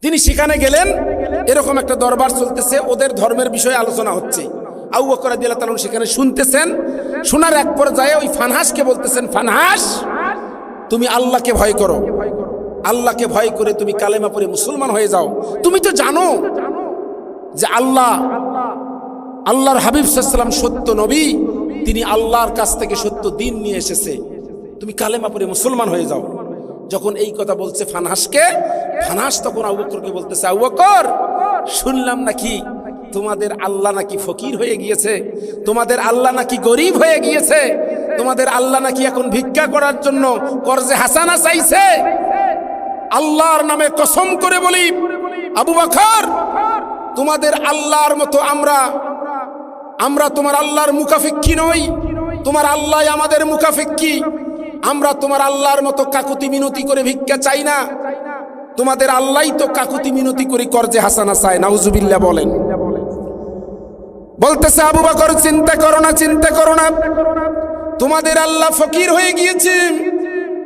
তিনি সেখানে গেলেন, এরকম একটা দরবার চলতেছে, ওদের ধর্মের বিষয়ে আলোচনা হচ্ছে। আবু বকর রাদিয়াল্লাহু তাআলা সেখানে শুনতেছেন। শোনার এক পর্যায়ে ওই ফানহাসকে বলতেছেন, ফানহাস, তুমি আল্লাহকে ভয় করো, আল্লাহকে ভয় করে তুমি কালেমা পড়ে মুসলমান হয়ে যাও। তুমি তো জানো যে আল্লাহর হাবিব সাল্লাল্লাহু আলাইহি ওয়াসাল্লাম সত্য নবী, তিনি আল্লাহর কাছ থেকে সত্য দ্বীন নিয়ে এসেছে, তুমি কালেমা পড়ে মুসলমান হয়ে যাও। যখন এই কথা বলছে ফানহাসকে, ফানহাস তখন আবু বকরকে বলতেছে, আবু বকর, শুনলাম নাকি তোমাদের আল্লাহ নাকি ফকির হয়ে গিয়েছে, তোমাদের আল্লাহ নাকি গরিব হয়ে গিয়েছে, তোমাদের আল্লাহ নাকি এখন ভিক্ষা করার জন্য কর্জে হাসানা চাইছে। আল্লাহর নামে কসম করে বলি আবু বকর, তোমাদের আল্লাহর মতো আমরা তোমার আল্লাহর মুকাফিক্কি নই, তোমার আল্লাহ আমাদের মুকাফিক্কি। আমরা তোমার আল্লাহর মতো কাকুতি মিনতি করে ভিক্ষা চাই না, তোমাদের আল্লাহই তো কাকুতি মিনতি করে কর্জে হাসানা চায়। নাউজুবিল্লাহ বলেন। বলতেছে আবু বকর, চিন্তা করো না, চিন্তা করো না, তোমাদের আল্লাহ ফকির হয়ে গিয়েছে,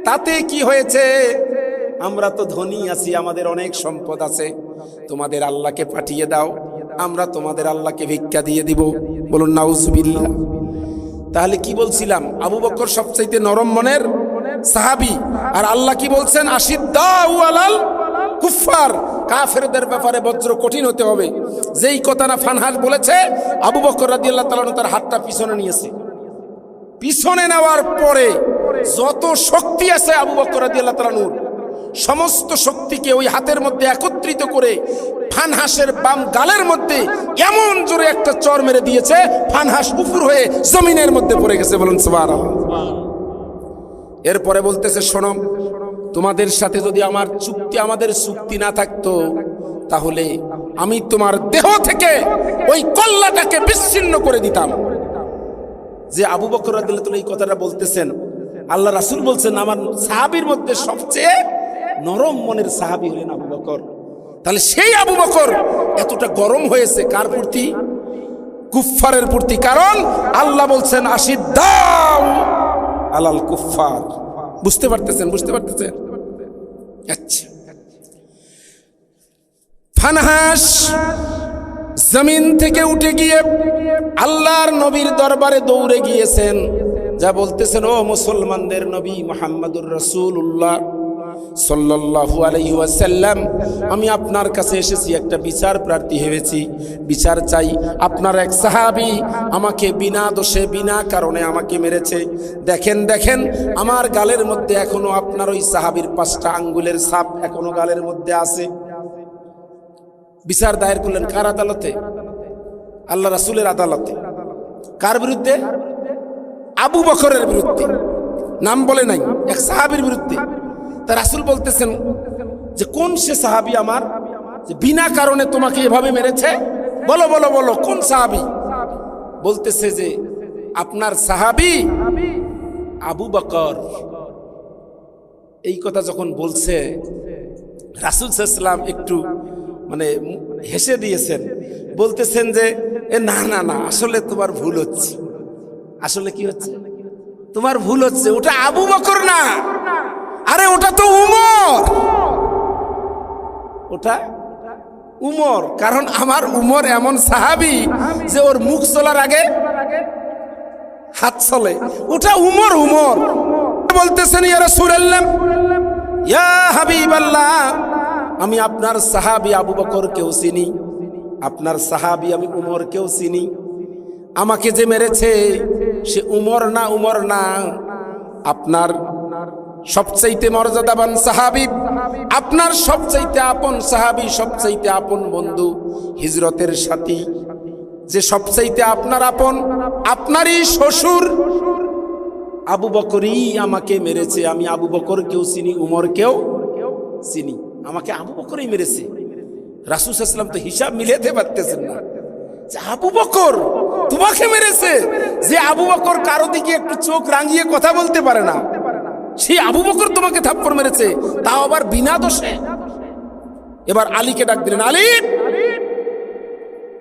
তাতে কি হয়েছে? আমরা তো ধনী আছি, আমাদের অনেক সম্পদ আছে, তোমাদের আল্লাহকে পাঠিয়ে দাও, আমরা তোমাদের আল্লাহকে ভিক্ষা দিয়ে দিব। বলুন নাউজুবিল্লাহ। তাহলে কি বলছিলাম, আবু বকর সবচাইতে নরম মনের সাহাবী, আর আল্লাহ কি বলছেন, আশিদ্দাউ আলাল কুফার, কাফেরদের ব্যাপারে বজ্র কঠিন হতে হবে। যেই কথা না ফানহাস বলেছে, আবু বকর রাদিয়াল্লাহু তাআলা তার হাতটা পিছনে নিয়েছে। পিছনে নেওয়ার পরে যত শক্তি আছে আবু বকর রাদিয়াল্লাহু তাআলা সমস্ত শক্তিকে ওই হাতের মধ্যে একত্রিত করে ফানহাসের বাম গালের মধ্যে এমন জোরে একটা চর মেরে দিয়েছে, ফানহাস উপুর হয়ে জমিনের মধ্যে পড়ে গেছে। বলুন সুবহানাল্লাহ। এরপরে বলতেছে, শোনো, তোমাদের সাথে যদি আমাদের চুক্তি না থাকতো, তাহলে আমি তোমার দেহ থেকে ওই কল্লাটাকে বিচ্ছিন্ন করে দিতাম। যে আবু বকর রাদিয়াল্লাহু তাআলা এই কথাটা বলতেছেন, আল্লাহ রাসূল বলছেন আমার সাহাবীর মধ্যে সবচেয়ে নরম মনের সাহাবী হলেন আবু বকর। তাহলে সেই আবু বকর এতটা গরম হয়েছে কার প্রতি? কুফফারের প্রতি। কারণ আল্লাহ বলছেন আশিদ্দাউ আলাল কুফফার। বুঝতে পারতেছেন? আচ্ছা, ফানহাস জমিন থেকে উঠে গিয়ে আল্লাহর নবীর দরবারে দৌড়ে গিয়েছেন, যা বলতেছেন, ও মুসলমানদের নবী মুহাম্মদুর রাসূলুল্লাহ সাল্লাল্লাহু আলাইহি ওয়াসাল্লাম, আমি আপনার কাছে এসেছি, একটা বিচার প্রার্থী হয়েছি, বিচার চাই। আপনার এক সাহাবী আমাকে বিনা দোষে বিনা কারণে আমাকে মেরেছে। দেখেন আমার গালের মধ্যে এখনো আপনার ওই সাহাবীর 5টা আঙ্গুলের ছাপ এখনো গালের মধ্যে আছে। বিচার দায়ের করলেন কার আদালতে? আল্লাহ রাসূলের আদালতে। কার বিরুদ্ধে? আবু বকরের বিরুদ্ধে। নাম বলে নাই, এক সাহাবীর বিরুদ্ধে। তা রাসূল বলতেছেন যে কোন সে সাহাবী আমার যে বিনা কারণে তোমাকে এভাবে মেরেছে? বলো বলো বলো, কোন সাহাবী? বলতেছে যে আপনার সাহাবী আবু বকর। এই কথা যখন বলছে, রাসূল সাল্লাল্লাহু আলাইহি ওয়াসাল্লাম একটু হেসে দিয়েছেন, বলতেছেন যে না না না, আসলে তোমার ভুল হচ্ছে। আসলে কি হচ্ছে? তোমার ভুল হচ্ছে, ওটা আবু বকর না, আরে ওটা তো উমর, ওটা উমর। কারণ আমার উমর এমন সাহাবী যে ওর মুখ চলার আগে হাত চলে, ওটা উমর। বলতেছেন ইয়া রাসূলুল্লাহ, ইয়া হাবিবাল্লাহ, আমি আপনার সাহাবী আবু বকরকেও চিনি, আপনার সাহাবী আমি উমরকেও চিনি। আমাকে যে মেরেছে সে উমর না, আপনার সবচাইতে মর্যাদাবান সাহাবী, আপনার সবচাইতে আপন সাহাবী, সবচাইতে আপন বন্ধু, হিজরতের সাথী, যে সবচাইতে আপনার আপন, আপনারই শ্বশুর আবু বকরই আমাকে মেরেছে। আমি আবু বকরকেও চিনি, উমরকেও চিনি, আমাকে আবু বকরই মেরেছে। রাসূল সাল্লাল্লাহু আলাইহি ওয়াসাল্লাম তো হিসাব মিলাতে পারতেছেন না যে আবু বকর তোমাকে মেরেছে। যে আবু বকর কারো দিকে একটু চোখ রাঙিয়ে কথা বলতে পারে না, সেই আবু বকর তোমাকে থাপ্পড় মেরেছে, তাও আবার বিনা দোষে। এবার আলীকে ডাক দিলেন, আলী,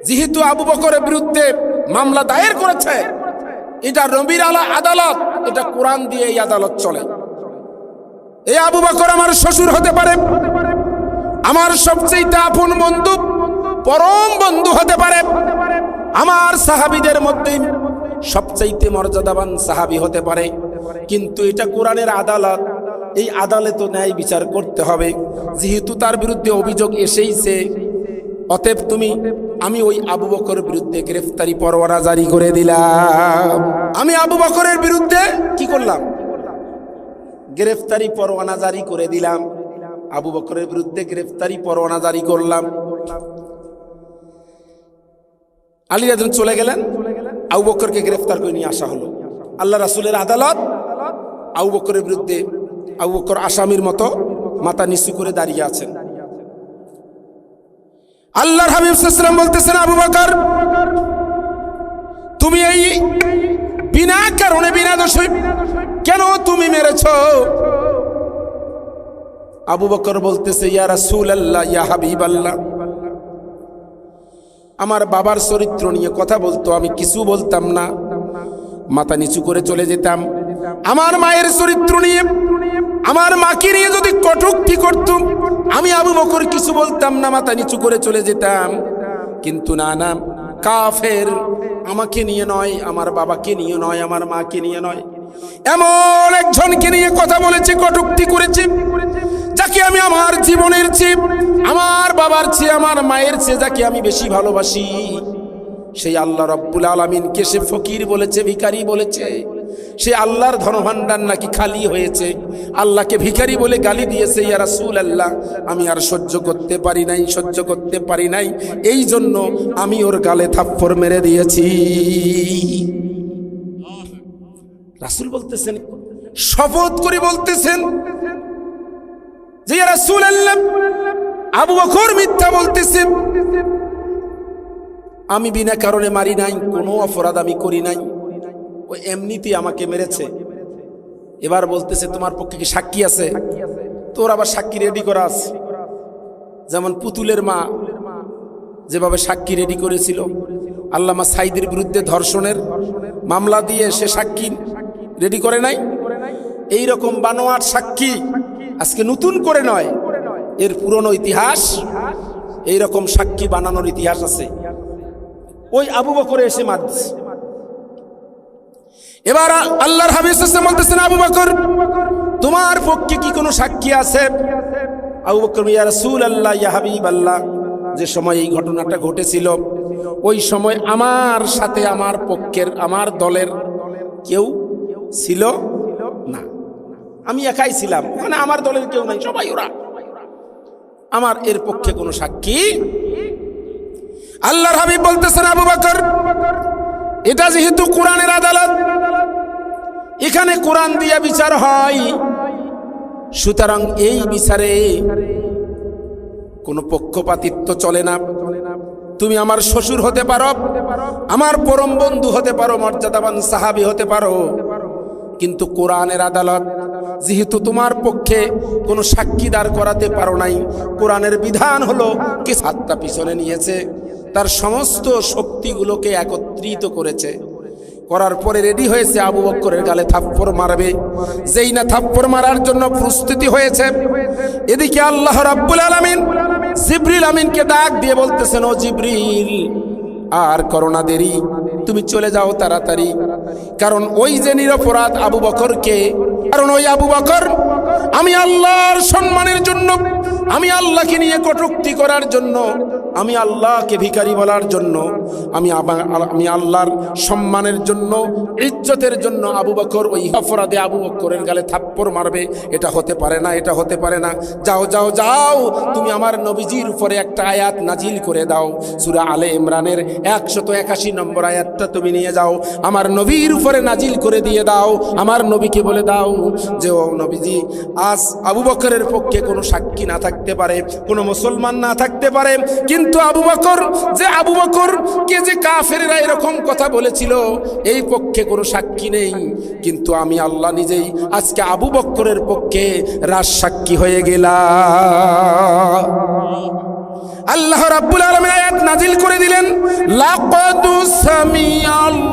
যেহেতু আবু বকরের বিরুদ্ধে মামলা দায়ের করেছে, এটা নবীর আদালত, এটা কোরআন দিয়ে এই আদালত চলে। এই আবু বকর আমার শ্বশুর হতে পারে, আমার সবচেয়ে আপন বন্ধু, পরম বন্ধু হতে পারে, আমার সাহাবীদের মধ্যে সবচাইতে মর্যাদাবান সাহাবী হতে পারে, কিন্তু এটা কোরআনের আদালত। এই আদালতে ন্যায় বিচার করতে হবে। যেহেতু তার বিরুদ্ধে অভিযোগ এসেইছে, অতএব আমি ওই আবু বকরের বিরুদ্ধে গ্রেফতারি পরোয়ানা জারি করে দিলাম। আমি আবু বকরের বিরুদ্ধে কি করলাম? গ্রেফতারি পরোয়ানা জারি করে দিলাম। আবু বকরের বিরুদ্ধে গ্রেফতারি পরোয়ানা জারি করলাম। আলী রাদিয়াল্লাহু চলে গেলেন, আবু বকরকে গ্রেফতার করে নিয়ে আসা হলো। আল্লাহ রাসূলের আদালত, আবু বকরের বিরুদ্ধে আবু বকর আসামির মতো মাথা নিচু করে দাঁড়িয়ে আছেন। আল্লাহর হাবিব সাল্লাল্লাহু আলাইহি ওয়াসাল্লাম বলতেছেন, আবু বকর, তুমি এই বিনা কারণে, বিনা দোষে কেন তুমি মেরেছো? আবু বকর বলতেছে, ইয়া রাসূলুল্লাহ, ইয়া হাবিবাল্লাহ, আমার বাবার চরিত্র নিয়ে কথা বলতো, আমি কিছু বলতাম না, মাথা নিচু করে চলে যেতাম। আমার মায়ের চরিত্র নিয়ে, আমার মাকে নিয়ে যদি কটূক্তি করতুম, আমি আবু বকর কিছু বলতাম না, মাথা নিচু করে চলে যেতাম। কিন্তু না, কাফের আমাকে নিয়ে নয়, আমার বাবাকে নিয়ে নয়, আমার মাকে নিয়ে নয়, এমন একজনকে নিয়ে কথা বলেছে, কটূক্তি করেছে, যাকে আমি আমার জীবনের চেয়ে, আমার বাবার চেয়ে, আমার মায়ের চেয়ে যাকে আমি বেশি ভালোবাসি, সেই আল্লাহ রাব্বুল আলামিনকে সে ফকির বলেছে, ভিখারি বলেছে। সে আল্লাহর ধনভাণ্ডার নাকি খালি হয়েছে, আল্লাহকে ভিখারি বলে গালি দিয়েছে। ইয়া রাসূলুল্লাহ, আমি আর সহ্য করতে পারি নাই, এই জন্য আমি ওর গালে থাপ্পড় মেরে দিয়েছি। রাসূল বলতেছেন, শপথ করে বলতেছেন যে ইয়া রাসূলুল্লাহ, আবু বকর মিথ্যা বলতেছে, আমি বিনা কারণে মারি নাই, কোনো অপরাধ আমি করি নাই, ও এমনিতেই আমাকে মেরেছে। এবার বলতেছে, তোমার পক্ষে কি সাক্ষী আছে? তোর আবার সাক্ষী রেডি করা আছে। যেমন পুতুলের মা যেভাবে সাক্ষী রেডি করেছিল, আল্লামা সাইদের বিরুদ্ধে ধর্ষণের মামলা দিয়ে সে সাক্ষী রেডি করে নাই, এই রকম বানোয়াট সাক্ষী আজকে নতুন করে নয়, এর পুরনো ইতিহাস, এই রকম সাক্ষী বানানোর ইতিহাস আছে। ওই আবু বকর এসে মারছে। এবার আল্লাহর হাবিব সাল্লাল্লাহু আলাইহি ওয়াসাল্লাম বলতেছেন, আবু বকর, তোমার পক্ষে কি কোনো সাক্ষী আছে? আবু বকর, ইয়া রাসূলুল্লাহ, ইয়া হাবিবাল্লাহ, যে সময় এই ঘটনাটা ঘটেছিল, ওই সময় আমার সাথে আমার পক্ষের, আমার দলের কেউ ছিল না, আমি একাই ছিলাম, মানে আমার দলের কেউ নাই, সবাই ওরা, আমার এর পক্ষে কোনো সাক্ষী। আল্লাহর হাবিব বলতেছেন, আবু বকর, এটা যেহেতু কোরআনের আদালত, এখানে কোরআন দিয়ে বিচার হয়, সুতরাং এই বিচারে কোনো পক্ষপাতিত্ব চলে না। তুমি আমার শ্বশুর হতে পারো, আমার পরম বন্ধু হতে পারো, মর্যাদাবান সাহাবী হতে পারো, কিন্তু কোরআনের আদালত যেহেতু তোমার পক্ষে কোনো সাক্ষী দাঁড় করাতে পারো নাই, কোরআনের বিধান হলো কে হাতটা পিছনে নিয়েছে, তার সমস্ত শক্তিগুলোকে একত্রিত করেছে, করার পরে রেডি হয়েছে আবু বকরের গালে থাপ্পড় মারবে। যেই না থাপ্পড় মারার জন্য প্রস্তুতি হয়েছে, এদিকে আল্লাহ রাব্বুল আলামিন জিবরিল আমিনকে ডাক দিয়ে বলতেছেন, ও জিবরিল, আর করো না দেরি, তুমি চলে যাও তাড়াতাড়ি, কারণ ওই যে নিরপরাধ আবু বকরকে, কারণ ওই আবু বকর আমি আল্লাহর সম্মানের জন্য, আমি আল্লাহকে নিয়ে কটূক্তি করার জন্য, আমি আল্লাহকে ভিখারি বলার জন্য, আমি আল্লাহর সম্মানের জন্য, ইজ্জতের জন্য আবু বকর ওই অপরাধে আবু বকরের গালে থাপ্পড় মারবে, এটা হতে পারে না, এটা হতে পারে না। যাও যাও যাও, তুমি আমার নবীজির উপরে একটা আয়াত নাজিল করে দাও, সূরা আলে ইমরানের 181 নম্বর আয়াতটা তুমি নিয়ে যাও, আমার নবীর উপরে নাজিল করে দিয়ে দাও, আমার নবীকে বলে দাও যে, ও নবীজি, আজ আবু বকরের পক্ষে কোনো সাক্ষী না থাকতে পারে, কোনো মুসলমান না থাকতে পারে, কিন্তু আবু বকর কে যে কাফেররা এরকম কথা বলেছিল, এই পক্ষে কোনো সাক্ষী নেই, কিন্তু আমি আল্লাহ নিজেই আজকে আবু বকরের পক্ষে রাজ সাক্ষী হয়ে গেলাম। আল্লাহ রাব্বুল আলামিন আয়াত নাজিল করে দিলেন, লাকাদ সামিআল্লাহু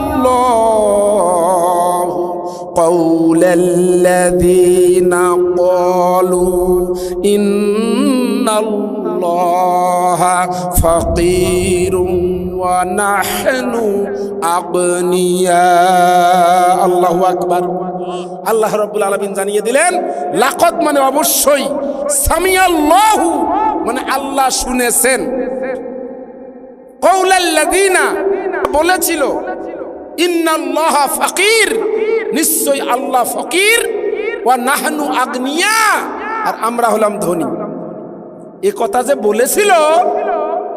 قول الذين قالوا إن ইন্নাল্লাহা ফাকিরুন ওয়া নাহনু আগনিয়া। আল্লাহু আকবার। আল্লাহ রাব্বুল আলামিন জানিয়ে দিলেন লাকাদ মানে অবশ্যই, সামিআল্লাহু মানে আল্লাহ শুনেছেন, কওলাল্লাযিনা বলেছিল, ইন্নাল্লাহা ফাকির নিশ্চয় আল্লাহ ফকির, ওয়া নাহনু আগনিয়া আর আমরা হলাম ধনী। এ কথা যে বলেছিল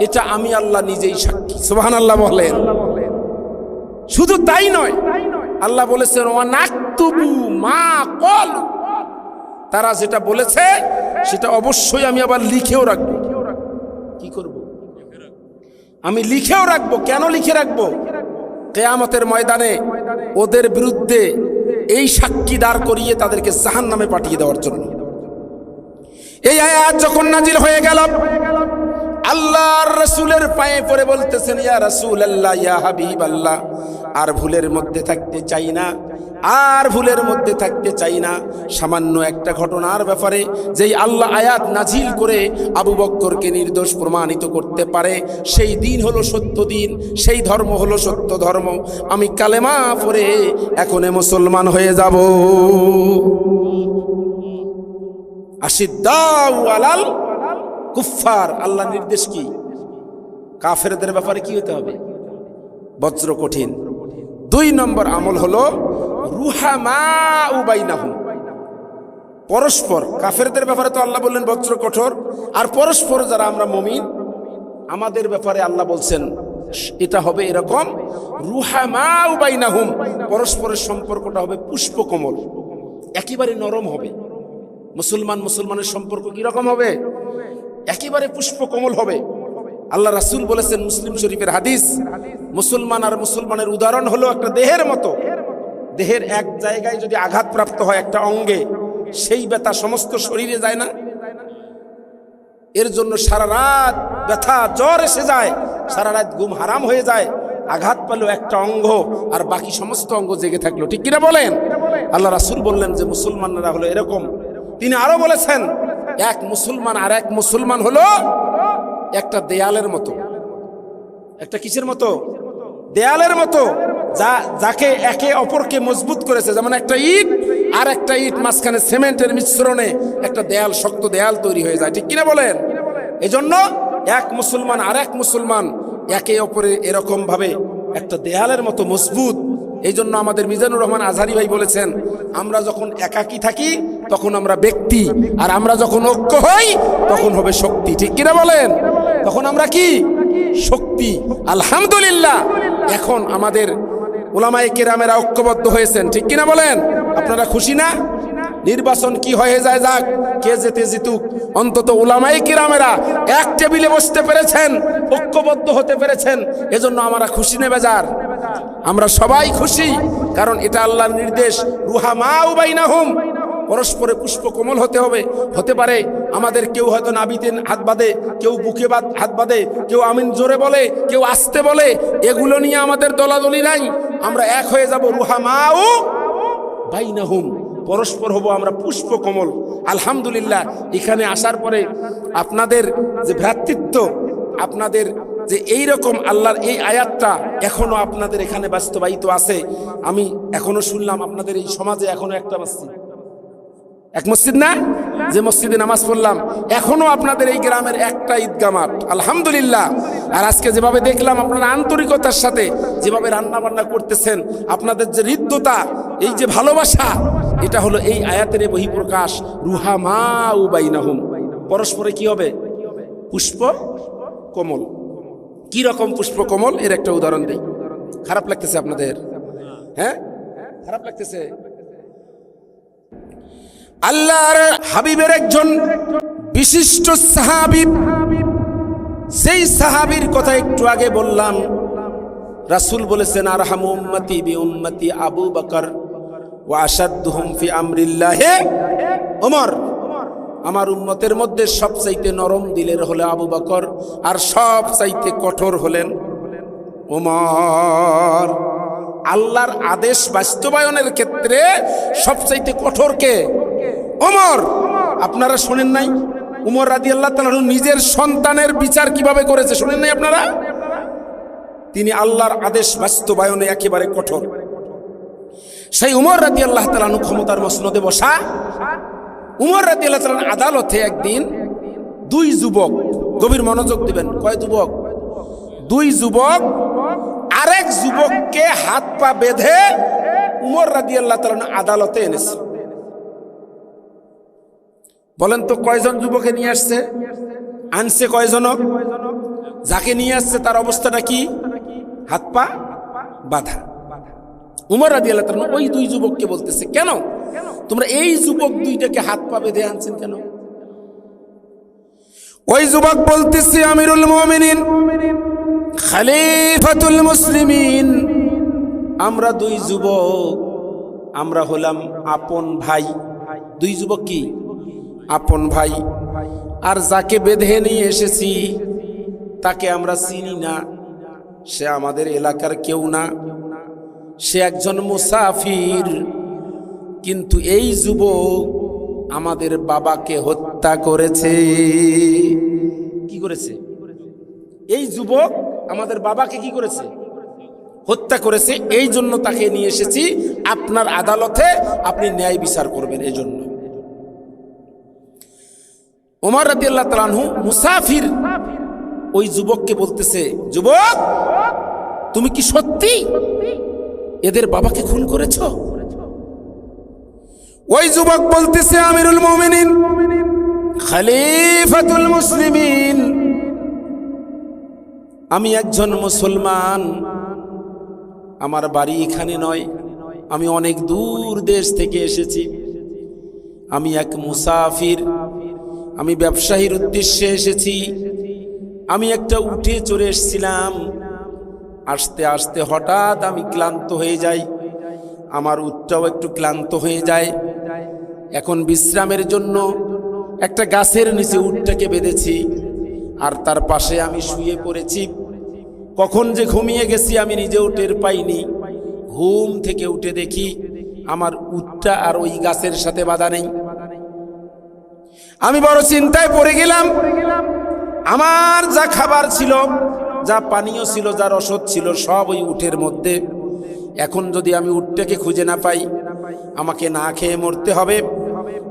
এটা আমি আল্লাহ নিজেই সাক্ষী। সুবহানাল্লাহ বলেন। শুধু তাই নয়, আল্লাহ বলেছেন ওয়া নাকতুবু মা ক্বালু, তারা যেটা বলেছে সেটা অবশ্যই আমি আবার লিখেও রাখবো। কি করব? আমি লিখেও রাখবো। কেন লিখে রাখবো? কিয়ামতের ময়দানে ওদের বিরুদ্ধে এই সাক্ষী দাঁড় করিয়ে তাদেরকে জাহান্নামে পাঠিয়ে দেওয়ার জন্য। এই আয়াত যখন নাজিল হয়ে গেল, আল্লাহর রাসূলের পায়ে পড়ে বলতেছেন, ইয়া রাসূলুল্লাহ, ইয়া হাবিবাল্লাহ, আর ভুলের মধ্যে থাকতে চাই না, আর ভুলের মধ্যে থাকতে চাই না। সামান্য একটা ঘটনার ব্যাপারে যেই আল্লাহ আয়াত নাজিল করে আবু বকরকে নির্দোষ প্রমাণিত করতে পারে, সেই দিন হলো সত্য দিন, সেই ধর্ম হলো সত্য ধর্ম। আমি কালেমা পড়ে এখন মুসলমান হয়ে যাব। আশিদ্দাউ আলাল কুফফার, আল্লাহ নির্দেশ কি? কাফেরদের ব্যাপারে কি হতে হবে? বজ্র কঠিন। 2 নম্বর আমল হলো রুহামাউ বাইনাহুম, পরস্পর। কাফেরদের ব্যাপারে তো আল্লাহ বললেন বজ্র কঠোর, আর পরস্পর যারা আমরা মুমিন আমাদের ব্যাপারে আল্লাহ বলছেন এটা হবে এরকম রুহামাউ বাইনাহুম, পরস্পরের সম্পর্কটা হবে পুষ্পকমল, একেবারে নরম হবে। মুসলমানের সম্পর্ক কি রকম হবে? একেবারে পুষ্পকমল হবে। আল্লাহ রাসূল বলেছেন, মুসলিম শরীফের হাদিস, মুসলমান আর মুসলমানের উদাহরণ হলো একটা দেহের মতো। দেহের এক জায়গায় যদি আঘাতপ্রাপ্ত হয় একটা অঙ্গে, সেই ব্যথা সমস্ত শরীরে যায় না? এর জন্য সারা রাত ব্যথা, জ্বর এসে যায়, সারা রাত ঘুম হারাম হয়ে যায়। আঘাত পেল একটা অঙ্গ আর বাকি সমস্ত অঙ্গ জেগে থাকলো। ঠিক কিনা বলেন? আল্লাহ রাসূল বললেন যে মুসলমানরা হলো এরকম। তিনি আরো বলেছেন, এক মুসলমান আর এক মুসলমান হলো একটা দেয়ালের মতো। একটা কিসের মতো? দেয়ালের মতো, যাকে একে অপরকে মজবুত করেছে। যেমন একটা ইট আর একটা ইট মাঝখানে সিমেন্টের মিশ্রণে একটা দেয়াল, শক্ত দেয়াল তৈরি হয়ে যায়। ঠিক কিনা বলেন? এই জন্য এক মুসলমান আর এক মুসলমান একে অপরে এরকম ভাবে একটা দেয়ালের মতো মজবুত। এই জন্য আমাদের মিজানুর রহমান আজহারি ভাই বলেছেন, আমরা যখন একাকী থাকি তখন আমরা ব্যক্তি, আর আমরা যখন ঐক্য হই তখন হবে শক্তি। ঠিক কিনা বলেন? তখন আমরা কি? শক্তি। আলহামদুলিল্লাহ, এখন আমাদের উলামায়ে কেরামেরা ঐক্যবদ্ধ হয়েছেন। ঠিক কিনা বলেন? আপনারা খুশি না? নির্বাচন কি হয়ে যায় যাক, কে যেতে জিতুক, অন্তত উলামায়ে কেরামেরা এক টেবিলে বসতে পেরেছেন, ঐক্যবদ্ধ হতে পেরেছেন। এজন্য আমরা খুশি নেবে যার, আমরা সবাই খুশি, কারণ এটা আল্লাহর নির্দেশ। রুহামাউ বাইনাহুম, পরস্পরে পুষ্পকমল হতে হবে। হতে পারে আমাদের কেউ হয়তো নাভিতে হাত বাঁধে, কেউ বুকে হাত বাঁধে, কেউ আমিন জোরে বলে, কেউ আস্তে বলে, এগুলো নিয়ে আমাদের দলাদলি নাই। আমরা এক হয়ে যাব, রুহামাউ বাইনাহুম, পরস্পর হব আমরা পুষ্পকমল। আলহামদুলিল্লাহ, এখানে আসার পরে আপনাদের যে ভ্রাতৃত্ব, আপনাদের যে এইরকম আল্লাহর এই আয়াতটা এখনো আপনাদের এখানে বাস্তবায়িত আছে। আমি এখনো শুনলাম আপনাদের এই সমাজে এখনো একটা মসজিদ, এক মসজিদ না, যে মসজিদে নামাজ পড়লাম, এখনো আপনাদের এই গ্রামের একটা ঈদগাহ মাঠ। আলহামদুলিল্লাহ। আর আজকে যেভাবে দেখলাম আপনারা আন্তরিকতার সাথে যেভাবে রান্না বান্না করতেছেন, আপনাদের যে হৃদ্যতা, এই যে ভালোবাসা, এটা হলো এই আয়াতের বহিঃপ্রকাশ। রুহামাউ বাইনাহুম, পরস্পরে কি হবে? পুষ্প কোমল। কি রকম পুষ্প কোমল? এর একটা উদাহরণ দিই। খারাপ লাগতেছে আপনাদের? হ্যাঁ, খারাপ লাগতেছে? আল্লাহর হাবিবের একজন বিশিষ্ট সাহাবী, সেই সাহাবীর কথা একটু আগে বললাম। রাসূল বলেছেন, আরহামু উম্মতি বি উম্মতি আবু বকর ওয়া আশাদ্দুহুম ফি আমরিল্লাহি ওমর। আমার উম্মতের মধ্যে সবচাইতে নরম দিলের হলো আবু বকর, আর সবচাইতে কঠোর হলেন ওমর। আল্লাহর আদেশ বাস্তবায়নের ক্ষেত্রে সবচাইতে কঠোর কে? ওমর। আপনারা শোনেন নাই? উমর রাদিয়াল্লাহু তাআলা আনহু নিজের সন্তানের বিচার কিভাবে করেছে শুনেন নাই আপনারা? তিনি আল্লাহর আদেশ বাস্তবায়নে একেবারে কঠোর। সেই উমর রাদিয়াল্লাহু তাআলা আনহু ক্ষমতার মসনদে বসা, উমর রাদিয়াল্লাহু তাআলা আদালতে একদিন দুই যুবক, গভীর মনোযোগ দিবেন, কয় যুবক? দুই যুবক আরেক যুবককে হাত পা বেঁধে উমর রাদিয়াল্লাহু তাআলা আদালতে এনেছে। বলেন তো কয়জন যুবকে নিয়ে আসছে? আনছে কয়জন? যাকে নিয়ে আসছে তার অবস্থাটা কি? হাত পা বাঁধা। উমর রাদিয়াল্লাহু তাআলা ওই দুই যুবককে বলতেছে, কেন তোমরা এই যুবক দুইটাকে হাত পা বেঁধে আনছেন কেন? ওই যুবক বলতেছে, আমিরুল মুমিনিন, খলিফাতুল মুসলিমিন, আমরা দুই যুবক, আমরা হলাম আপন ভাই। দুই যুবক কি? আপন ভাই। আর যাকে বেঁধে নিয়ে এসেছি তাকে আমরা চিনি না, সে আমাদের এলাকার কেউ না, সে একজন মুসাফির। কিন্তু এই যুবক আমাদের বাবাকে হত্যা করেছে। কি করেছে? এই যুবক আমাদের বাবাকে কি করেছে? হত্যা করেছে। এই জন্য তাকে নিয়ে এসেছি আপনার আদালতে, আপনি ন্যায় বিচার করবেন। এই জন্য ওমর রাদিয়াল্লাহু তাআলা আনহু মুসাফির ওই যুবককে বলতেছে, যুবক তুমি কি সত্যি এদের বাবাকে খুন করেছো? ওই যুবক বলতেছে, আমিরুল মুমিনিন, খলিফাতুল মুসলিমিন, আমি একজন মুসলমান, আমার বাড়ি এখানে নয়, আমি অনেক দূর দেশ থেকে এসেছি, আমি এক মুসাফির, আমি ব্যবসায়ীর উদ্দেশ্যে এসেছি, আমি একটা উঠে চড়ে এসেছিলাম, আস্তে আস্তে হঠাৎ আমি ক্লান্ত হয়ে যাই, আমার উটটাও একটু ক্লান্ত হয়ে যায়, এখন বিশ্রামের জন্য একটা গাছের নিচে উটটাকে বেঁধেছি, আর তার পাশে আমি শুয়ে পড়েছি। কখন যে ঘুমিয়ে গেছি আমি নিজেও টের পাইনি। ঘুম থেকে উঠে দেখি আমার উটটা আর ওই গাছের সাথে বাঁধা নেই। আমি বড় চিন্তায় পড়ে গেলাম। আমার যা খাবার ছিল, যা পানীয় ছিল, যা রসদ ছিল, সব ওই উটের মধ্যে। এখন যদি আমি উটটাকে খুঁজে না পাই, আমাকে না খেয়ে মরতে হবে।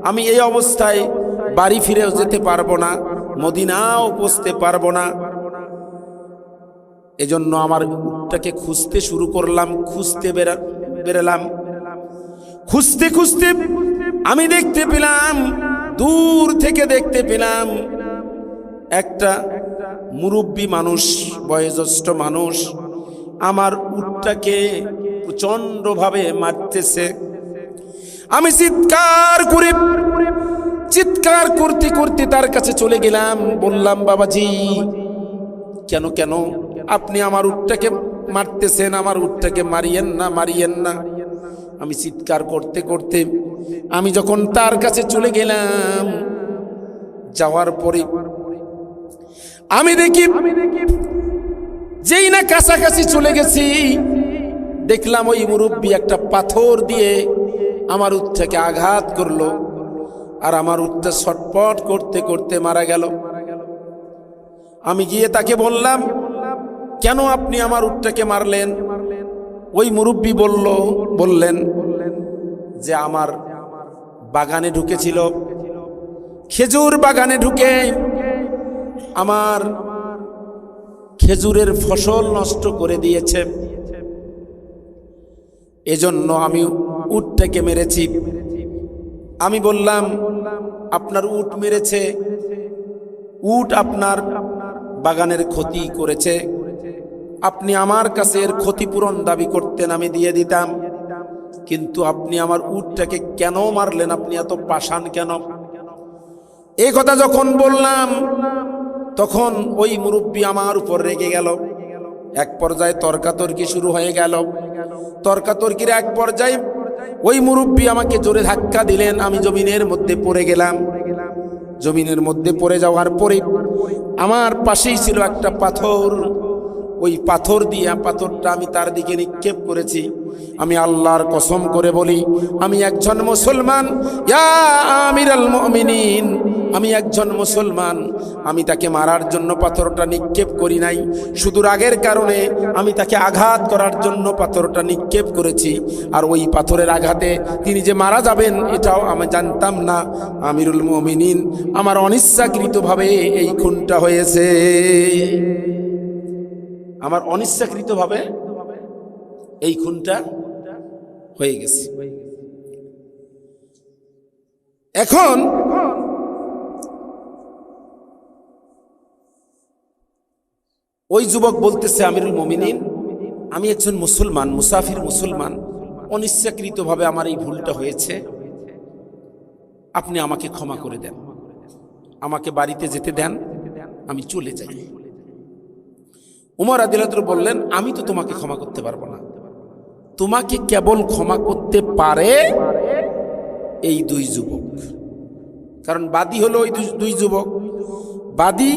আমি এই অবস্থায় বাড়ি ফিরেও যেতে পারবো না, মদিনাও পৌঁছতে পারবো না। এজন্য আমার উটটাকে খুঁজতে শুরু করলাম, খুঁজতে বেরোলাম। খুঁজতে খুঁজতে আমি দেখতে পেলাম, দূর থেকে দেখতে পেলাম একটা মুরব্বী মানুষ, বয়োজ্যেষ্ঠ মানুষ আমার উটটাকে প্রচন্ডভাবে মারতেছে। আমি চিৎকার করতে করতে তার কাছে চলে গেলাম। বললাম, বাবাজি, কেন কেন আপনি আমার উটটাকে মারতেছেন? আমার উটটাকে মারিয়েন না, মারিয়েন না। আমি চিৎকার করতে করতে আমি যখন তার কাছে চলে গেলাম, যাওয়ার পরে আমি দেখি যেই না কাছাকাছি চলে গেছি, দেখলাম ওই মুরব্বী একটা পাথর দিয়ে আমার উটটাকে আঘাত করলো, আর আমার উটটা ছটপট করতে করতে মারা গেল। আমি গিয়ে তাকে বললাম, কেন আপনি আমার উটটাকে মারলেন? ওই মুরব্বী বললেন যে আমার বাগানে ঢুকেছিল, খেজুর বাগানে ঢুকে আমার খেজুরের ফসল নষ্ট করে দিয়েছে, এজন্য আমি উটটাকে মেরেছি। আমি বললাম, আপনার উট মেরেছে, উট আপনার বাগানের ক্ষতি করেছে, আপনি আমার কাছে এর ক্ষতিপূরণ দাবি করতেন, আমি দিয়ে দিতাম, কিন্তু আপনি আমার উটটাকে কেন মারলেন? আপনি এত পাষাণ কেন? এই কথা যখন বললাম, তখন ওই মুরব্বী আমার উপর রেগে গেল। এক পর্যায়ে তর্কাতর্কি শুরু হয়ে গেল। তর্কাতর্কির এক পর্যায়ে ওই মুরব্বী আমাকে জোরে ধাক্কা দিলেন। আমি জমিনের মধ্যে পড়ে গেলাম। জমিনের মধ্যে পড়ে যাওয়ার পরে আমার পাশেই ছিল একটা পাথর। ওই পাথর দিয়ে পাথরটা আমি তার দিকে নিক্ষেপ করেছি। আমি আল্লাহর কসম করে বলি, আমি একজন মুসলমান। ইয়া আমিরাল মুমিনিন, আমি একজন মুসলমান, আমি তাকে মারার জন্য পাথরটা নিক্ষেপ করি নাই, শুধু রাগের কারণে আমি তাকে আঘাত করার জন্য পাথরটা নিক্ষেপ করেছি। আর ওই পাথরের আঘাতে তিনি যে মারা যাবেন এটাও আমি জানতাম না। আমিরুল মুমিনিন, আমার অনিচ্ছাকৃতভাবে এই খুনটা হয়েছে, আমার অনিচ্ছাকৃতভাবে এই খুনটা হয়ে গেছে। এখন ওই যুবক বলতেছে, আমিরুল মুমিনিন, আমি একজন মুসলমান, মুসাফির মুসলমান, অনিচ্ছাকৃতভাবে আমার এই ভুলটা হয়েছে, আপনি আমাকে ক্ষমা করে দেন, আমাকে বাড়িতে যেতে দেন, আমি চলে যাই। উমর রাদিয়াল্লাহু আনহু বললেন, আমি তো তোমাকে ক্ষমা করতে পারবো না, তোমাকে কেবল ক্ষমা করতে পারে এই দুই যুবক। কারণ বাদী হলো ওই দুই যুবক। বাদী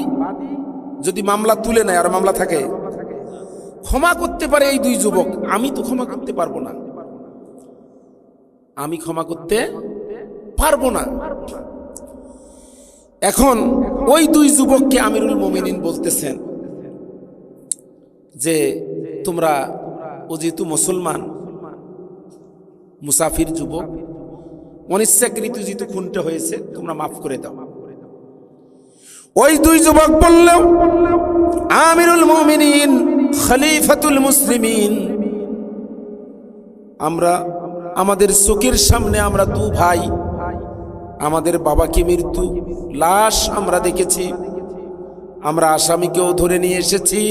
যদি মামলা তুলে নেয় আর মামলা থাকে, ক্ষমা করতে পারে এই দুই যুবক, আমি তো ক্ষমা করতে পারবো না, আমি ক্ষমা করতে পারবো না। এখন ওই দুই যুবককে আমিরুল মুমিনিন বলতেছেন যে তোমরা, ও যেহেতু মুসলমান, মুসাফির যুবক, অনিচ্ছাকৃত যেহেতু খুনটা হয়েছে, তোমরা মাফ করে দাও। ওই দুই যুবক বলল, আমিরুল মুমিনিন, খলিফাতুল মুসলিমিন, আমরা আমাদের চোখের সামনে আমরা দু ভাই, আমাদের বাবাকে মৃত্যু লাশ আমরা দেখেছি, আমরা আসামিকেও ধরে নিয়ে এসেছি,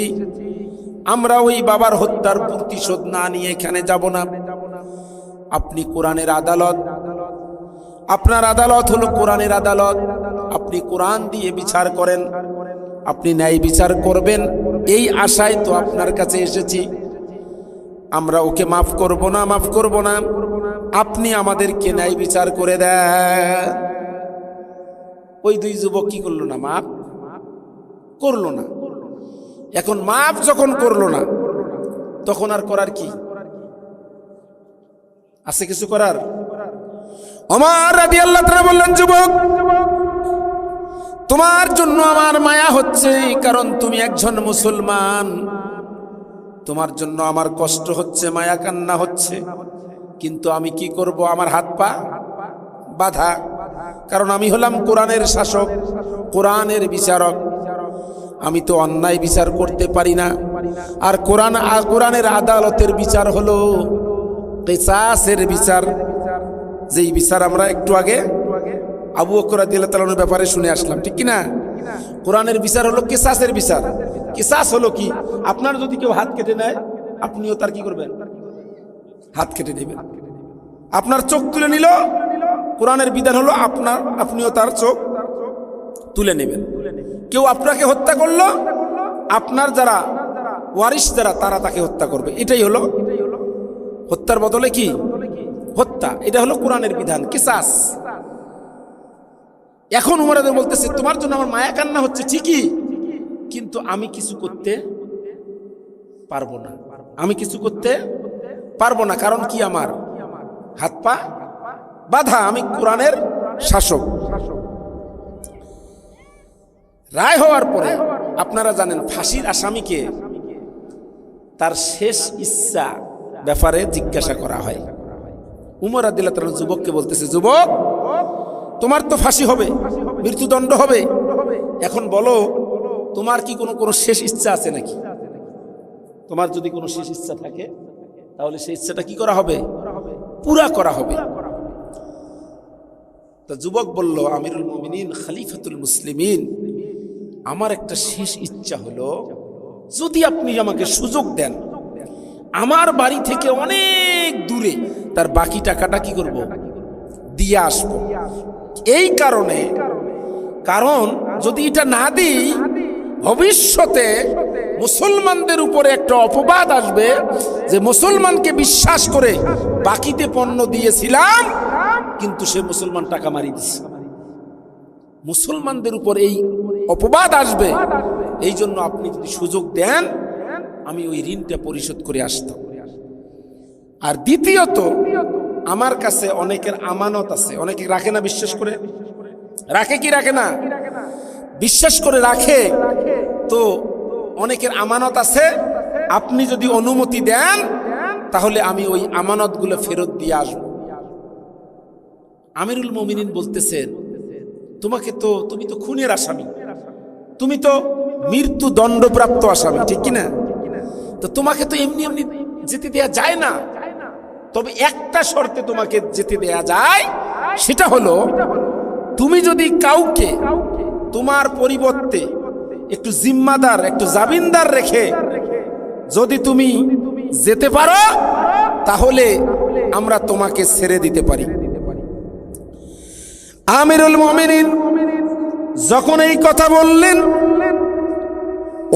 আমরা ওই বাবার হত্যার প্রতিশোধ না নিয়ে এখানে যাব না। আপনি কোরআনের আদালত, আপনার আদালত হলো কোরআনের আদালত, আপনি কোরআন দিয়ে বিচার করেন, আপনি ন্যায় বিচার করবেন, এই আশায় তো আপনার কাছে এসেছি। আমরা ওকে মাফ করব না, মাফ করব না, আপনি আমাদেরকে ন্যায় বিচার করে দেন। ওই দুই যুবক কি করলো না? মাফ করলো না। এখন মাফ যখন করলো না, তখন আর করার কি আছে? কিছু করার? ওমর রাদিয়াল্লাহু তাআলা বললেন, যুবক, তোমার জন্য আমার মায়া হচ্ছে, কারণ তুমি একজন মুসলমান, তোমার জন্য আমার কষ্ট হচ্ছে, মায়া কান্না হচ্ছে, কিন্তু আমি কি করব? আমার হাত পা বাঁধা, কারণ আমি হলাম কোরআনের শাসক, কোরআনের বিচারক, আমি তো অন্যায় বিচার করতে পারি না। আর কোরআনের আদালতের বিচার হলো কিসাসের বিচার, যেই বিচার আমরা একটু আগে আবু বকর রাদিয়াল্লাহু তাআলার ব্যাপারে শুনে আসলাম, ঠিক কি না? কোরআনের বিচার হলো কিসাসের বিচার। কিসাস হলো কি? আপনার যদি কেউ হাত কেটে নেয়, আপনিও তার কি করবেন? হাত কেটে দেবেন। আপনার চোখ তুলে নিল, কোরআনের বিধান হলো আপনিও তার চোখ তুলে নেবেন। কেউ আপনাকে হত্যা করলো, আপনার যারা ওয়ারিশ যারা, তারা তাকে হত্যা করবে। এটাই হলো হত্যার বদলে কি? হত্যা। এটা হলো কোরআনের বিধান, কিসাস। এখন উমর রাদিয়াল্লাহু বলতেছে, তোমার জন্য আমার মায়া কান্না হচ্ছে ঠিকই, কিন্তু আমি কিছু করতে পারবো না, আমি কিছু করতে পারবো না। কারণ কি? আমার হাত পা বাঁধা, আমি কোরআনের শাসক। রায় হওয়ার পরে আপনারা জানেন, ফাঁসির আসামিকে তার শেষ ইচ্ছা ব্যাপারে জিজ্ঞাসা করা হয়। উমর রাদিয়াল্লাহু তাআলা যুবককে বলতেছে, যুবক, তোমার তো ফাঁসি হবে, মৃত্যুদণ্ড হবে, এখন বলো তোমার কি কোনো শেষ ইচ্ছা আছে নাকি? তোমার যদি কোনো শেষ ইচ্ছা থাকে, তাহলে সেই ইচ্ছাটা কি করা হবে? পুরা করা হবে। তা যুবক বলল, আমিরুল মুমিনিন, খলিফাতুল মুসলিমিন, আমার একটা শেষ ইচ্ছা হলো, যদি আপনি আমাকে সুযোগ দেন, আমার বাড়ি থেকে অনেক দূরে তার বাকি টাকাটা কি করব? দিয়ে আসবো। এই কারণে, কারণ যদি এটা না দিই, ভবিষ্যতে মুসলমানদের উপরে একটা অপবাদ আসবে যে মুসলমানকে বিশ্বাস করে বাকিতে পণ্য দিয়েছিলাম, কিন্তু সে মুসলমান টাকা মারিয়ে দিচ্ছে। মুসলমানদের উপর এই অপবাদ আসবে, এই জন্য আপনি যদি সুযোগ দেন, আমি ওই ঋণটা পরিশোধ করে আসতাম। আর দ্বিতীয়ত, আমার কাছে অনেকের আমানত আছে, অনেকে রাখে না বিশ্বাস করে, রাখে কি রাখে না? বিশ্বাস করে রাখে। তো অনেকের আমানত আছে, আপনি যদি অনুমতি দেন তাহলে আমি ওই আমানতগুলো ফেরত দিয়ে আসবো। আমিরুল মুমিনিন বলতেছেন, তুমি তো খুনের আসামি, তুমি তো মৃত্যু দণ্ডপ্রাপ্ত আসামি, ঠিক কিনা? তো তোমাকে তো এমনি এমনি যেতে দেয়া যায় না। তবে একটা শর্তে তোমাকে যেতে দেয়া যায়, সেটা হলো তুমি যদি কাউকে তোমার পরিবর্তে একটু জিম্মাদার, একটু জামিনদার রেখে যদি তুমি যেতে পারো, তাহলে আমরা তোমাকে ছেড়ে দিতে পারি। আমিরুল মুমিনিন যখন এই কথা বললেন,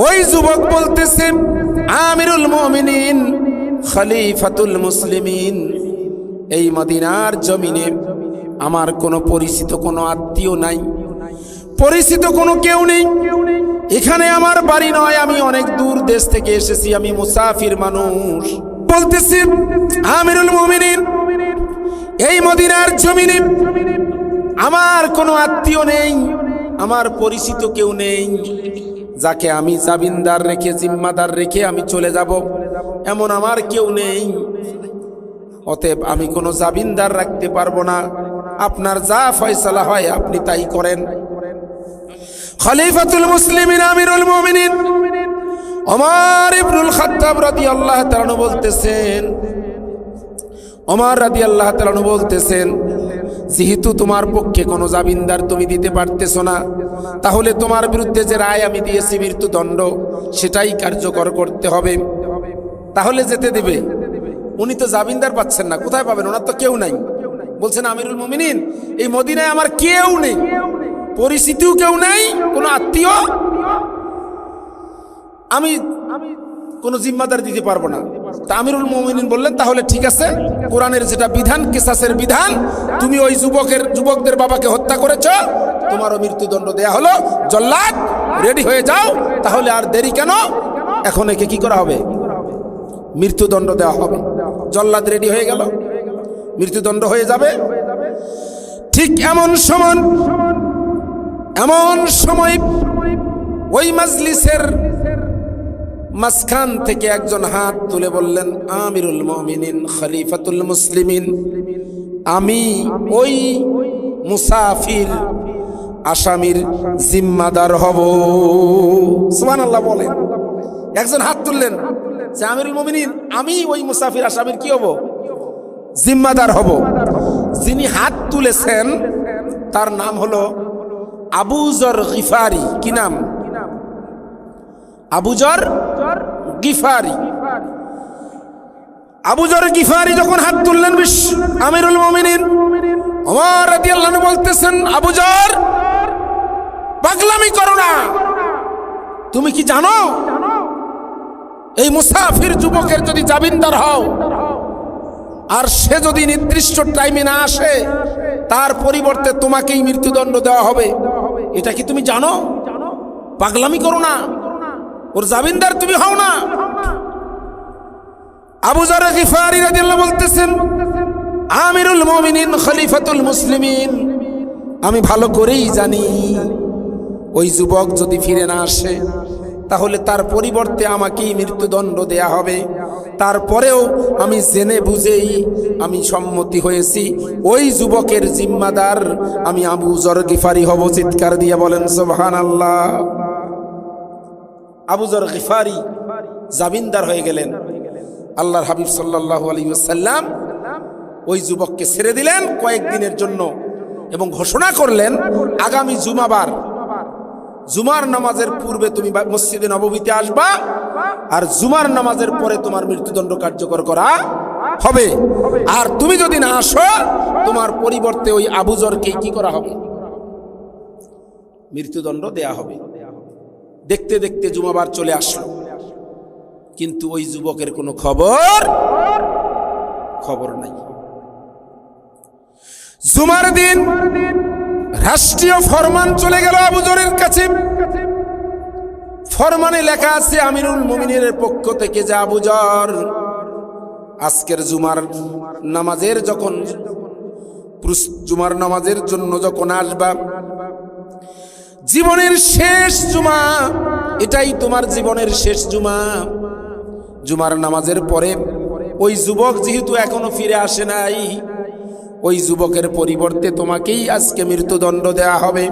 ওই যুবক বলতেছেন, আমিরুল মুমিনিন খলিফাতুল মুসলিমিন, এই মদিনার জমিনে আমার কোনো পরিচিত কোনো আত্মীয় নাই, পরিচিত কোনো কেউ নেই। এখানে আমার বাড়ি নয়, আমি অনেক দূর দেশ থেকে এসেছি, আমি মুসাফির মানুষ। বলতেছি আমিরুল মুমিনিন, এই মদিনার জমিনে আমার কোনো আত্মীয় নেই, আমার পরিচিত কেউ নেই যাকে আমি জামিনদার রেখে, জিম্মাদার রেখে আমি চলে যাব, এমন আমার কেউ নেই। অতএব আমি কোনো জামিনদার রাখতে পারবো না, আপনার যা ফয়সালা হয় আপনি তাই করেন। খলিফাতুল মুসলিমিন আমিরুল মুমিনিন ওমর ইবনুল খাত্তাব রাদিয়াল্লাহু তাআলা বলতেছেন, ওমর রাদিয়াল্লাহু তাআলা বলতেছেন, যেহেতু তোমার পক্ষে কোনো জামিনদার তুমি দিতে পারতেছো না, তাহলে তোমার বিরুদ্ধে যে রায় আমি দিয়েছি মৃত্যুদণ্ড, সেটাই কার্যকর করতে হবে। তাহলে যেতে দেবে? উনি তো জামিনদার পাচ্ছেন না, কোথায় পাবেন? ওনার তো কেউ নাই। বলছেন আমিরুল মুমিনিন, এই মদিনায় আমার কেউ নেই, পরিচিতিও কেউ নাই, কোনো আত্মীয়, আমি কোনো জিম্মাদার দিতে পারবো না। তা আমিরুল মুমিনিন বললেন, তাহলে ঠিক আছে, কোরআনের যেটা বিধান, কিসাসের বিধান, তুমি ওই যুবকদের বাবাকে হত্যা করেছ, তোমারও মৃত্যুদণ্ড দেয়া হলো, জল্লাদ রেডি হয়ে যাও। তাহলে আর দেরি কেন? এখন একে কি করা হবে? মৃত্যুদণ্ড দেওয়া হবে। জল্লাদ রেডি হয়ে গেল, মৃত্যুদণ্ড হয়ে যাবে। ঠিক এমন সময় ওই মাজলিসের মাঝখান থেকে একজন হাত তুলে বললেন, আমিরুল মুমিনিন খলিফাতুল মুসলিমিন, আমি ওই মুসাফির আসামির জিম্মাদার হব। সুবহানাল্লাহ বলেন। একজন হাত তুললেন যে আমিরুল মুমিনিন, আমি ওই মুসাফির আসামির কি হব? জিম্মাদার হব। যিনি হাত তুলেছেন তার নাম হলো আবু যর গিফারি। কি নাম? আবু যর গিফারি। আবু যর গিফারি যখন হাত তুললেন, আমিরুল মুমিনিন ওমর রাদিয়াল্লাহু আনহু বলতেছেন, আবু যর, পাগলামি করো না। তুমি কি জানো, এই মুসাফির যুবকের যদি জামিনদার হও, আর সে যদি নির্দিষ্ট টাইমে না আসে, তার পরিবর্তে তোমাকেই মৃত্যুদণ্ড দেওয়া হবে, এটা কি তুমি জানো? পাগলামি করো না, ওর জামিনদার তুমি হও না। আবু যর গিফারি রাদিয়াল্লাহু বলতেছেন, আমিরুল মুমিনিন খলিফাতুল মুসলিমিন, আমি ভালো করেই জানি ওই যুবক যদি ফিরে না আসে, তাহলে তার পরিবর্তে আমাকেই মৃত্যুদণ্ড দেয়া হবে। তারপরেও আমি জেনে বুঝেই আমি সম্মতি হয়েছি, ওই যুবকের জিম্মাদার আমি আবু যর গিফারি হব। চিৎকার দিয়ে বলেন সুবহানাল্লাহ। আবু যর গিফারি জামিনদার হয়ে গেলেন। আল্লাহর হাবিব সাল্লাল্লাহু আলাইহি ওয়াসাল্লাম ওই যুবককে ছেড়ে দিলেন কয়েকদিনের জন্য, এবং ঘোষণা করলেন, আগামী জুমার নামাজের পূর্বে তুমি মসজিদে নববীতে আসবা, আর জুমার নামাজের পরে তোমার মৃত্যুদণ্ড কার্যকর করা হবে। আর তুমি যদি না আসো, তোমার পরিবর্তে ওই আবু যরকে কি করা হবে? মৃত্যুদণ্ড দেয়া হবে। দেখতে দেখতে জুমাবার চলে আসলো, কিন্তু ওই যুবকের কোনো খবর নাই। জুমার দিন রাষ্ট্রীয় ফরমান চলে গেল আবু যরের কাছে। ফরমানে লেখা আছে আমিরুল মুমিনের পক্ষ থেকে যে, আবু যর, আজকের জুমার নামাজের জন্য যখন আসবা, জীবনের শেষ জুমা, এটাই তোমার জীবনের শেষ জুমা। জুমার নামাজের পরে ওই যুবক যেহেতু এখনো ফিরে আসে নাই, ওই যুবকের পরিবর্তে তোমাকেই আজকে মৃত্যুদণ্ড দেয়া হবে।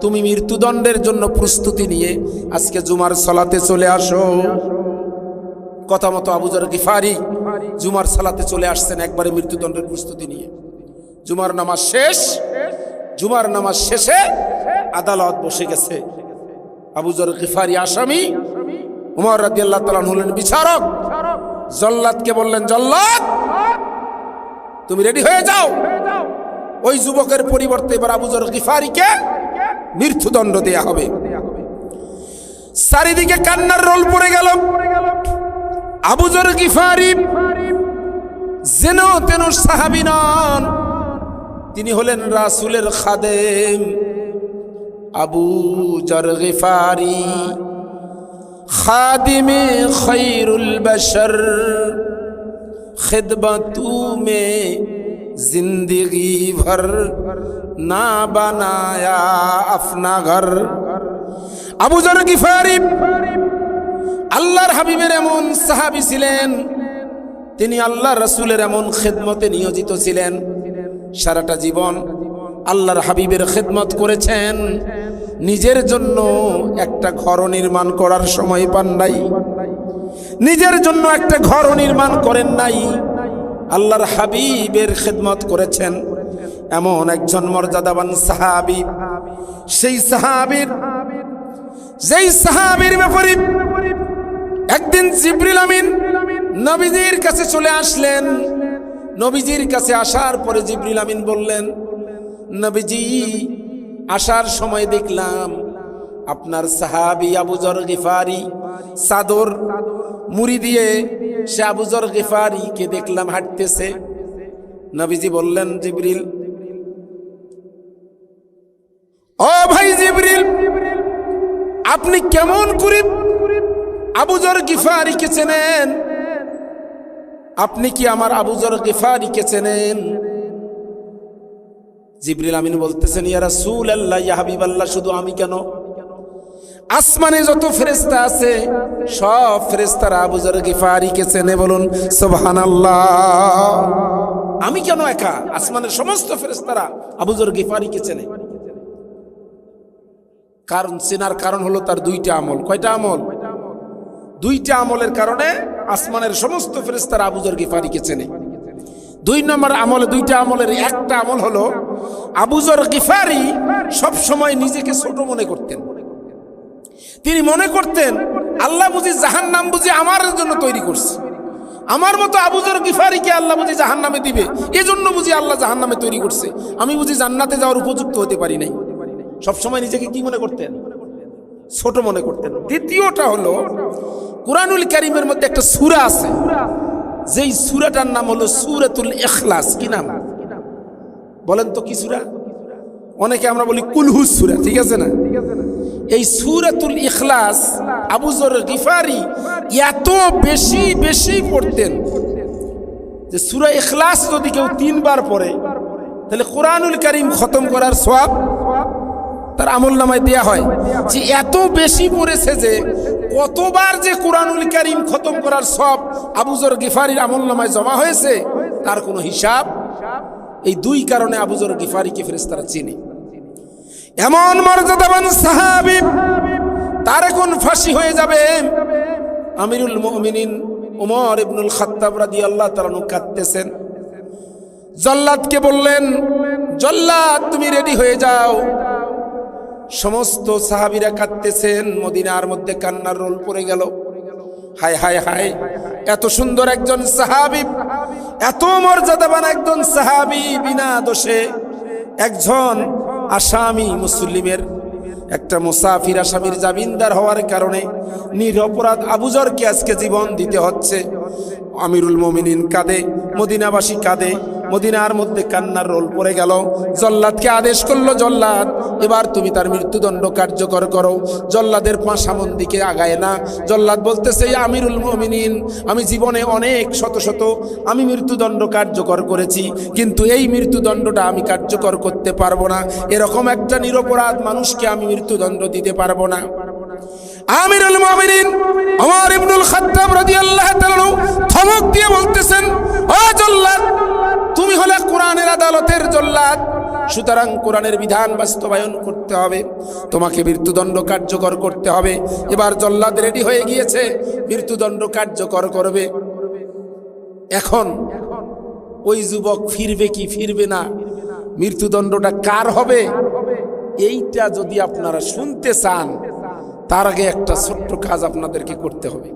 তুমি মৃত্যুদণ্ডের জন্য প্রস্তুতি নিয়ে আজকে জুমার সালাতে চলে আসো। কথা মতো আবু যর গিফারি জুমার সালাতে চলে আসছেন একবারে মৃত্যুদণ্ডের প্রস্তুতি নিয়ে। জুমার নামাজ শেষ, জুমার নামাজ শেষে আদালত বসে গেছে। আবু যর গিফারি আসামি, উমর রাদিয়াল্লাহু তাআলা হলেন বিচারক। জল্লাদকে বললেন, জল্লাদ তুমি রেডি হয়ে যাও। ওই যুবকের পরিবর্তে এবার আবু যর গিফারিকে মৃত্যুদণ্ড দেয়া হবে। চারিদিকে কান্নার রোল পড়ে গেল। আবু যর গিফারি যেন তেন সাহাবী নন, তিনি হলেন রাসূলের খাদেম। আবু যর গিফারি খাদিমে খৈরুল বশর, খিদমতু মে জিন্দগি ভর না বানায়া আপনা ঘর। আবু যর গিফারি আল্লাহর হাবিবের এমন সাহাবী ছিলেন, তিনি আল্লাহ রাসূলের এমন খিদমতে নিয়োজিত ছিলেন। সারাটা জীবন আল্লাহর হাবিবের খিদমত করেছেন। নিজের জন্য একটা ঘর নির্মাণ করার সময় পান নাই, নিজের জন্য একটা ঘর নির্মাণ করেন নাই, আল্লাহর হাবিবের খিদমত করেছেন। এমন একজন মর্যাদাবান সাহাবী, সেই সাহাবীর ব্যাপারে একদিন জিবরিল আমিন নবীজির কাছে চলে আসলেন। নবীজির কাছে আসার পরে জিবরিল আমিন বললেন, নবীজি আসার সময় দেখলাম আপনার সাহাবী আবু যর গিফারি চাদর মুড়ি দিয়ে সে আবু যর গিফারিকে দেখলাম হাঁটতেছে। নবীজি বললেন, জিবরিল, ও ভাই জিবরিল, আপনি কেমন করে আবু যর গিফারিকে চেনেন? আপনি কি আমার আবু যর গিফারিকে চেনেন? জিবরিল আমিন বলতেছেন, ইয়া রাসূলুল্লাহ, ইয়া হাবিবাল্লাহ, শুধু আমি কেন, আসমানে যত ফেরেশতা আছে সব ফেরেশতারা আবু যর গিফারিকে চেনে। বলুন সুবহানাল্লাহ। আমি কেন একা? আসমানের সমস্ত ফেরেশতারা আবু যর গিফারিকে চেনে। কারণ চেনার কারণ হলো তার দুইটা আমল। কয়টা আমল? দুইটা আমলের কারণে আসমানের সমস্ত ফেরেশতারা আবু যর গিফারিকে চেনে। দুই নম্বর আমল, দুইটা আমলের একটা আমল হলো আবু যর গিফারি সব সময় নিজেকে ছোট মনে করতেন। তিনি মনে করতেন আল্লাহ বুঝি জাহান্নাম বুঝি আমার জন্য তৈরি করছে, আমার মতো আবু যর গিফারিকে আল্লাহ বুঝি জাহান্নামে দিবে, এজন্য বুঝি আল্লাহ জাহান্নামে তৈরি করছে, আমি বুঝি জান্নাতে যাওয়ার উপযুক্ত হতে পারি নাই। সবসময় নিজেকে কি মনে করতেন? ছোট মনে করতেন। দ্বিতীয়টা হলো কুরআনুল কারীমের মধ্যে একটা সূরা আছে, যেই সূরাটার নাম হলো সূরাতুল ইখলাস। কি নাম বলেন তো? কি সূরা? অনেকে আমরা বলি কুলহুস সূরা, ঠিক আছে না? এই সূরাতুল ইখলাস আবু যর গিফারি এত বেশি পড়তেন যে সূরা ইখলাস যদি কেউ 3 বার পড়ে তাহলে কুরআনুল কারীম খতম করার সওয়াব তার আমলনামায় দেয়া হয়। যে এত বেশি পড়েছে যে কতবার যে কুরআনুল কারীম খতম করার সওয়াব আবু যর গিফারির আমলনামায় জমা হয়েছে তার কোনো হিসাব। এই দুই কারণে আবু যর গিফারিকে ফেরেশতারা চিনে। এমন মর্যাদাবান সাহাবী, তার এখন ফাঁসি হয়ে যাবে। আমিরুল মুমিনিন ওমর ইবনুল খাত্তাব রাদিয়াল্লাহু তাআলা আনহু কাঁদতেছেন। জল্লাদকে বললেন, জল্লাদ তুমি রেডি হয়ে যাও। সমস্ত সাহাবীরা কাঁদতেছেন। মদিনার মধ্যে কান্নার রোল পড়ে গেল। হায় হায় হায়, এত সুন্দর একজন সাহাবী, এত মর্যাদাবান একজন সাহাবী, বিনা দোষে একজন আসামি, মুসলিমের একটা মুসাফির আসামির জামিনদার হওয়ার কারণে নিরপরাধ আবু যরকে আজকে জীবন দিতে হচ্ছে। আমিরুল মুমিনিন কাঁদে, মদিনাবাসী কাঁদে, মদিনার মধ্যে কান্নার রোল পড়ে গেল। জল্লাদকে আদেশ করলো, জল্লাদ এবার তুমি তার মৃত্যুদণ্ড কার্যকর করো। জল্লাদের পা সামন দিকে আগায় না। জল্লাদ বলতেছে, আমিরুল মুমিনিন, আমি জীবনে অনেক শত শত আমি মৃত্যুদণ্ড কার্যকর করেছি, কিন্তু এই মৃত্যুদণ্ডটা আমি কার্যকর করতে পারবো না। এরকম একটা নিরপরাধ মানুষকে আমি মৃত্যুদণ্ড দিতে পারবো না। আমিরুল মুমিনিন ওমর ইবনুল খাত্তাব রাদিয়াল্লাহু তাআলা ধমক দিয়ে বলতেছেন, ও জল্লাদ, তুমি হলে কোরআনের আদালতের জল্লাদ, সুতরাং কোরআনের বিধান বাস্তবায়ন করতে হবে, তোমাকে মৃত্যুদণ্ড কার্যকর করতে হবে। এবার জল্লাদ রেডি হয়ে গিয়েছে, মৃত্যুদণ্ড কার্যকর করবে। এখন ওই যুবক ফিরবে কি ফিরবে না, মৃত্যুদণ্ডটা কার হবে, এইটা যদি আপনারা শুনতে চান, তার আগে একটা ছোট্ট কাজ আপনাদেরকে করতে হবে।